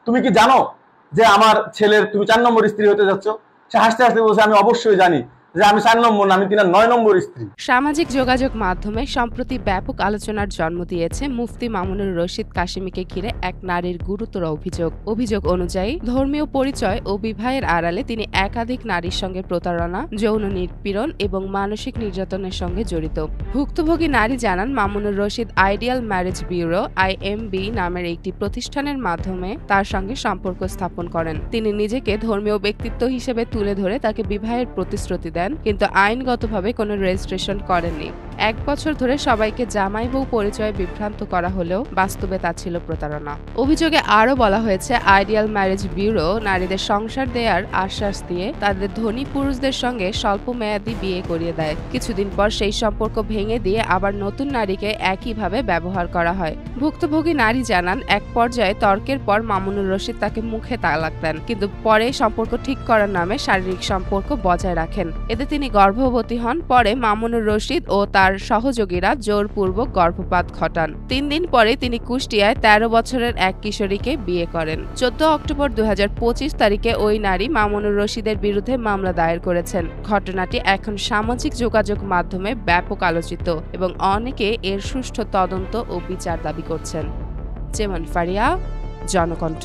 তুমি কি জানো যে আমার ছেলের তুমি 4 নম্বর স্ত্রী হতে যাচ্ছ? সে হাসতে হাসতে বলছে, আমি অবশ্যই জানি যে আমি 4 নম্বর না, আমি তিনার 9 নম্বর স্ত্রী। সামাজিক যোগাযোগ মাধ্যমে সম্প্রতি ব্যাপক আলোচনার জন্ম দিয়েছে মুফতি মামুনুর রশিদ কাশেমীকে ঘিরে এক নারীর গুরুতর অভিযোগ অনুযায়ী ধর্মীয় পরিচয় ও বিবাহের আড়ালে তিনি একাধিক নারীর সঙ্গে প্রতারণা, যৌন নিপীড়ন এবং মানসিক নির্যাতনের সঙ্গে জড়িত। ভুক্তভোগী নারী জানান, Mamunur Rashid ideal marriage bureau IMB নামের একটি প্রতিষ্ঠানের মাধ্যমে তার সঙ্গে সম্পর্ক স্থাপন করেন। তিনি নিজেকে ধর্মীয় ব্যক্তিত্ব হিসেবে তুলে ধরে তাকে বিবাহের প্রতিশ্রুতি দেন, কিন্তু আইনগতভাবে কোনো রেজিস্ট্রেশন করেননি। 1 বছর ধরে সবাইকে জামাই বউ পরিচয়ে বিভ্রান্ত করা হলেও বাস্তবে তা ছিল প্রতারণা। অভিযোগে আরও বলা হয়েছে, আইডিয়াল ম্যারেজ ব্যুরো নারীদের সংসার দেওয়ার আশ্বাস দিয়ে তাদের ধনী পুরুষদের সঙ্গে স্বল্প মেয়াদী বিয়ে করিয়ে দেয়। কিছুদিন পর সেই সম্পর্ক ভেঙে দিয়ে আবার নতুন নারীকে একইভাবে ব্যবহার করা হয়। ভুক্তভোগী নারী জানান, এক পর্যায়ে তর্কের পর মামুনুর রশিদ তাকে মুখে তালাক দেন, কিন্তু পরে সম্পর্ক ঠিক করার নামে শারীরিক সম্পর্ক বজায় রাখেন। এতে তিনি গর্ভবতী হন। পরে মামুনুর রশিদ ও তার সহযোগীরা জোরপূর্বক গর্ভপাত ঘটান। 3 দিন পরে তিনি কুষ্টিয়ায় 13 বছরের এক কিশোরীকে বিয়ে করেন। 14 অক্টোবর 2025 তারিখে ওই নারী মামুনুর রশিদের বিরুদ্ধে মামলা দায়ের করেছেন। ঘটনাটি এখন সামাজিক যোগাযোগ মাধ্যমে ব্যাপক আলোচিত এবং অনেকে এর সুষ্ঠু তদন্ত ও বিচার দাবি করছেন। যেমন ফারিয়া, জনকণ্ঠ।